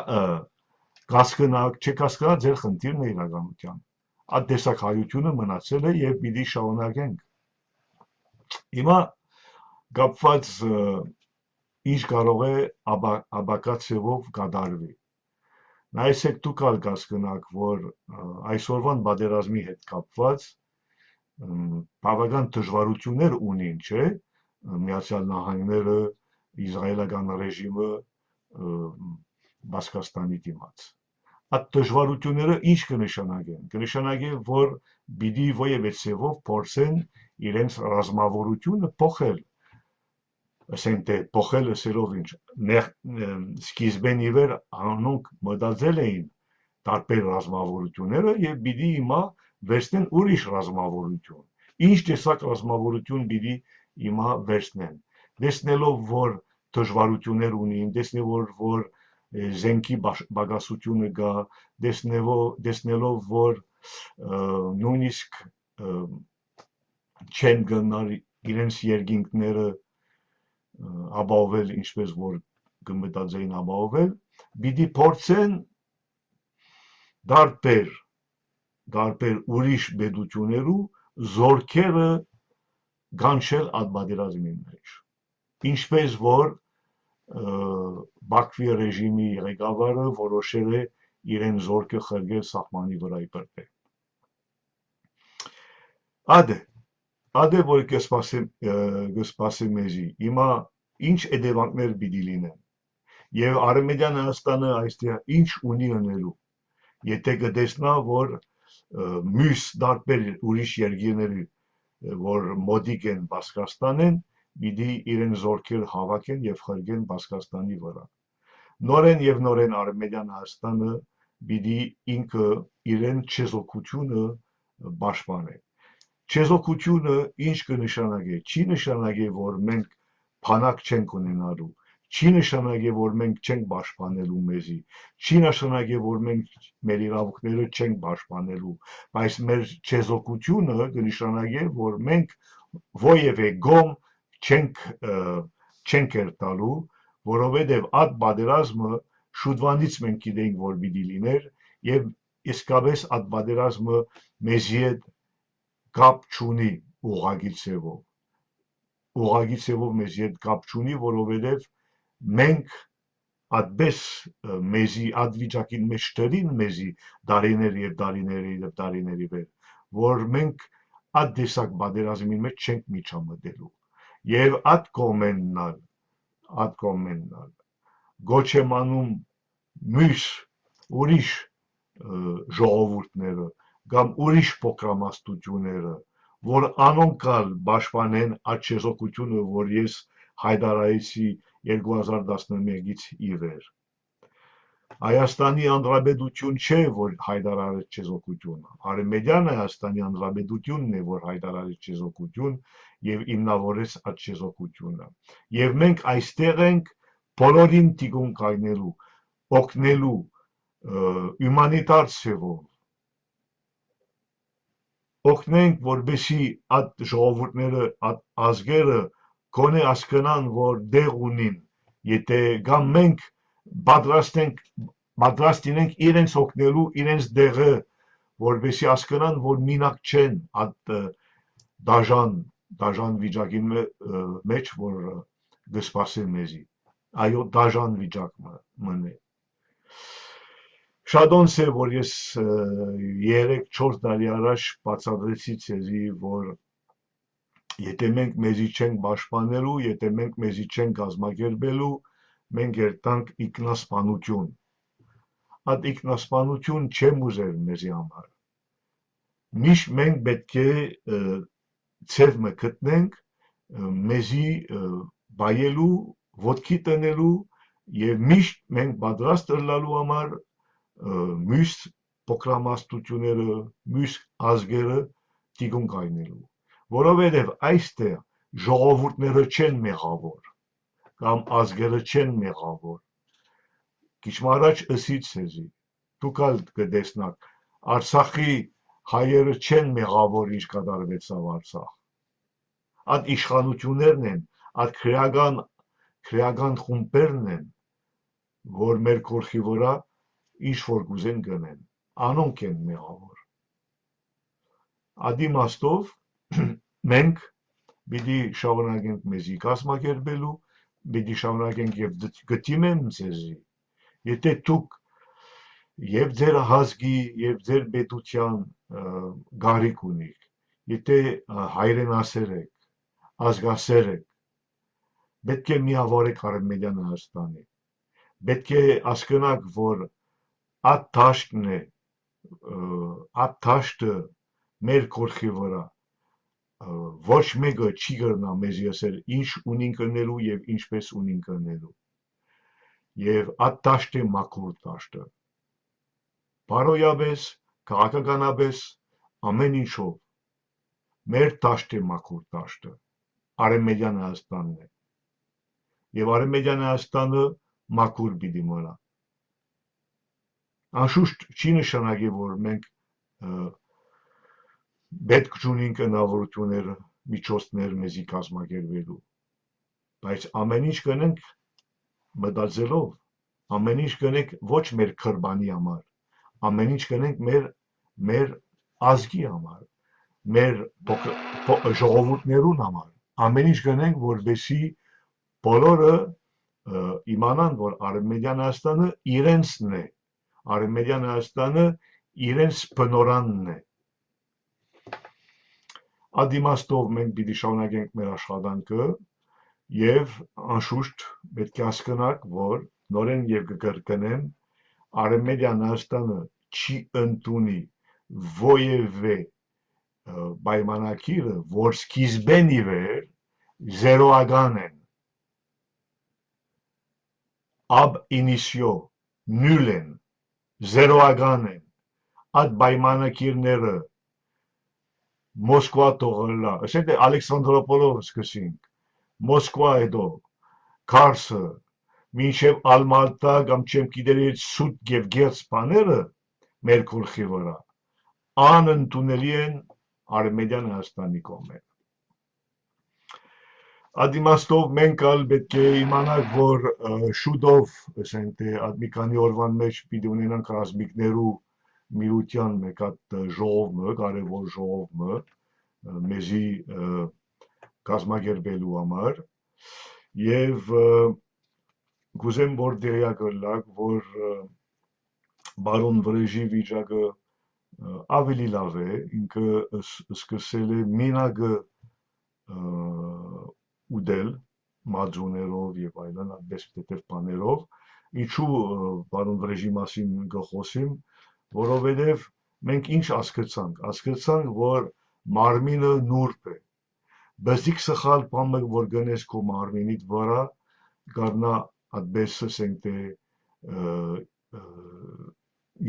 կասկնակ, չեք հասկանա ձեր խնդիրն է իրականության։ Այդ տեսակ հայությունը մնացել է եւ պիտի շարունակենք։ Հիմա կապված ինչ կարող է աբակացիով կատարվի։ Նայեցեք դուք ալ կասկնակ, որ այսօրվան պատերազմի հետ կապված բավական դժվարություններ ունին, չէ՞, Միացյալ Նահանգները, Իսրայելական ռեժիմը Բասկաստանի դիմաց։ Այդ դժվարությունները ինչ կնշանակեն։ Կնշանակեն, որ պիտի ովևէ ցևով փորձեն իրենց ռազմավարությունը փոխել։ Ասենք թե փոխել ասելով ինչ սկիզբեն իվեր անոնք մտածել էին տարբեր ռազմավարությունները եւ պիտի հիմա վերցնեն ուրիշ ռազմավարություն ինչ տեսակ ռազմավարություն պիտի հիմա վերցնեն տեսնելով որ դժվարություններ ունին տեսնելով որ զենքի բագասությունը կա տեսնելով որ նույնիսկ չեն գնալ իրենց երկինքները ապահովել ինչպես որ կմտածեին ապահովել պիտի փորձեն դարբեր ուրիշ պետություններու զորքերը գանչել այդ պատերազմի մեջ ինչպես որ Բաքվի ռեժիմի ղեկավարը որոշել է իրեն զորքը խրգել սահմանի վրա իբրտե։ Ադե որ կսպասի մեզի, հիմա ինչ հետևանքներ պիտի լինեն, եւ Արմենիան Հայաստանը այստեղ ինչ ունի անելու, եթե կտեսնա, որ մյուս դարբեր ուրիշ երկիրների, որ մոտիկ են Բասկաստանեն, պիտի իրեն զորքեր հավաքեն եւ խրգեն Բասկաստանի վրա։ Նորեն եւ նորեն Արմենիան Հայաստանը պիտի ինքը իրեն չեզոքությունը պաշտպանի։ Չեզոքությունը ինչ կնշանակի, չի նշանակի, որ մենք փանակ չենք ունենալու, չի նշանակի, որ մենք չենք պաշտպանելու մեզի, չի նշանակի, որ մենք մեր իրավունքները չենք պաշտպանելու, բայց մեր չեզոքությունը կնշանակի, որ մենք ովևէ գոմ չենք երթալու, որովհետև այդ պատերազմը շուտվանից մենք գիտենք, որ պիտի լիներ, եւ իսկապես այդ պատերազմը մեզի հետ կապ չունի ուղղակի ցևով մեզի հետ կապ չունի, որովհետև մենք այդպես մեզի այդ վիճակին մեջ տրին մեզի դարիների վեր, որ մենք այդ դեսակ պատերազմի մեջ չենք միջամտելու, եւ այդ կողմենալ գոչ եմ անում մյուս ուրիշ ժողովուրդները կամ ուրիշ փոքրամասնությունները, որ անոնքալ պաշտպանեն այդ չեզոքությունը, որ ես հայտարարեցի 2011-ից ի վեր։ Հայաստանի Հանրապետություն չէ, որ հայտարարեց չեզոքությունը, Արմենիան Հայաստանի Հանրապետությունն է, որ հայտարարեց չեզոքություն եւ հիմնավորեց այդ չեզոքությունը։ Եվ մենք այստեղ ենք բոլորին տիգուն կայնելու, օգնելու հումանիտար ցևով, օգնենք, որպեսզի այդ ժողովուրդները, այդ ազգերը գոնե հասկանան, որ դեղ ունին, եթե կամ մենք պատրաստ լինենք իրենց օգնելու իրենց դեղը, որպեսզի հասկանան, որ մինակ չեն այդ դաժան վիճակի մեջ, որ կսպասի մեզի, այո, դաժան վիճակ մնե։ Շատոնց է, որ ես 3-4 տարի առաջ բացատրեցի ցեզի, որ եթե մենք մեզի չենք պաշտպանելու, եթե մենք մեզի չենք կազմակերպելու, մենք երթանք ինքնասպանություն։ Այդ ինքնասպանություն չեմ ուզել մեզի համար։ Միշտ մենք պետք է ցև գտնենք մեզի բայելու, ոտքի տնելու եւ միշտ մենք պատրաստ ըլլալու համար մյուս փոքրամասնությունները, մյուս ազգերը տիգուն կայնելու, որովհետև այստեղ ժողովուրդները չեն մեղավոր կամ ազգերը չեն մեղավոր։ Քիչ առաջ ըսի ցեզի, դուք ալ կտեսնաք, Արցախի հայերը չեն մեղավոր, ինչ կատարվեցավ Արցախ։ Այդ իշխանություններն են, այդ քրեական խումբերն են, որ մեր գլխի վրա ինչ որ կուզեն գնեն, անոնք են մեղավոր։ Այդ իմաստով մենք պիտի շարունակենք մեզի կազմակերպելու, պիտի շարունակենք եւ գտիմեմ ձեզի, եթե դուք եւ ձեր ազգի եւ ձեր պետության գարիք ունիք, եթե հայրենասեր եք, ազգասեր եք, պետք է միավորեք Արմենիան Հայաստանի, պետք է հասկանաք, որ այդ դաշտն է, այդ դաշտը մեր գլխի վրա, ոչ մեկը չի կրնա մեզի ասել ինչ ունին կնելու եւ ինչպես ունին կնելու, եւ այդ դաշտը մաքուր դաշտը, բարոյապես, քաղաքականապես, ամեն ինչով, մեր դաշտը մաքուր դաշտը, Արմենիան Հայաստանն է, եւ Արմենիան Հայաստանը մաքուր պիտի մնա։ Անշուշտ չի նշանակի, որ մենք պետք չունենք հնարավորություններ, միջոցներ մեզի կազմակերպելու, բայց ամեն ինչ կնենք մտածելով, ամեն ինչ կնենք ոչ մեր քրբանի համար, ամեն ինչ կնենք մեր ազգի համար, մեր ժողովուրդներուն համար, ամեն ինչ կնենք, որպեսզի բոլորը իմանան, որ Արևմտյան Հայաստանը իրենցն է, Արևմտյան Հայաստանը իրենց բնորանն է։ Այդ իմաստով մենք պիտի շարունակենք մեր աշխատանքը եւ անշուշտ պետք է հասկանանք, որ նորեն եւ կկրկնեմ, Արևմտյան Հայաստանը չի ընդունի ովևէ պայմանագիրը, որ սկիզբեն ի վեր զերոական են, ab initio nul են, զերոական են, այդ պայմանագիրները Մոսկվա թողնելա, ասենք Ալեքսանդրոպոլով սկսենք, Մոսկվա հետո, Քարսը, մինչև Ալմատա կամ չեմ գիտերի սուտ եւ գերց բաները մեր գլխի վրա անընդունելի են Արևմտյան Հայաստանի կողմից։ Այդ իմաստով մենք ալ պետք է իմանանք, որ շուտով, ասենք այդ մի քանի օրվան մեջ պիտի ունենանք ռազմիկներու միության մեկ հատ ժողովը, կարևոր ժողովը մեզի կազմակերպելու համար եւ գուզեմ որ դերյակ լակ, որ բարոն Վրեժի վիճակը ավելի լավ է, ինքը սկսել է մինագը ուդել մածուներով եւ այլն, այդպես դեպի բաներով, ինչու բարոն Վրեժի մասին գխոսիմ, որովհետև մենք ինչ ասկացանք, որ մարմինը նուրբ է, բզիկ սխալ բամը, որ գնես քո մարմինիդ վրա, գարնա այդպես ասենք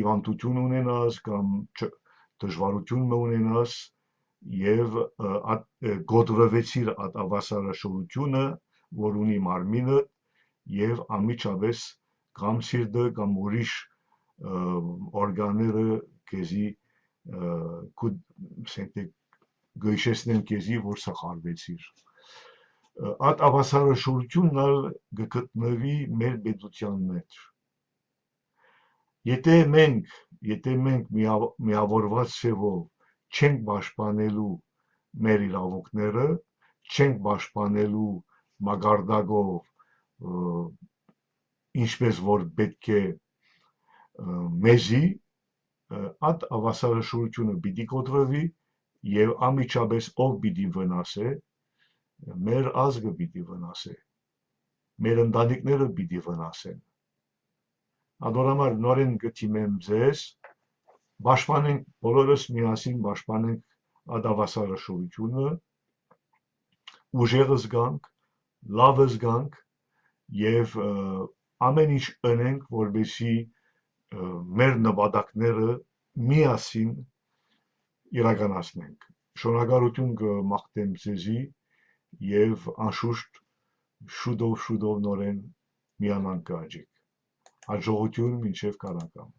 իվանդություն ունենաս կամ դժվարություն ունենաս եւ գոդրվեցիր այդ ավասարաշորությունը, որ ունի մարմինը եւ ամիջապես կամ սիրտը կամ ուրիշ օրգանները քեզի գույշեսնեն քեզի, որ սխալվեցիր։ Այդ ավասարաշորությունն գտնվի մեր պետության մեջ։ Եթե մենք միավորված սևով չենք պաշտպանելու մեր իրավունքները, չենք պաշտպանելու մակարդակով, ինչպես որ պետք է մեզի, այդ ավասարաշորությունը պիտի կոտրվի եւ ամիջապես ով պիտի վնասե, մեր ազգը պիտի վնասե, մեր ընտանիքները պիտի վնասեն։ Ադորամար նորեն գտիմեմ ձեզ, պաշտպանենք բոլորս միասին պաշտպանենք այդ ավասարաշորությունը, ուժեղը զգանք, լավը զգանք եւ ամեն ինչ անենք, որպեսզի մեր նպատակները միասին իրականացնենք։ Շնորհակալություն կմաղթեմ ձեզի եւ անշուշտ շուտով նորեն միանանք կաճիկ։ Հաջողություն մինչև կարակամ։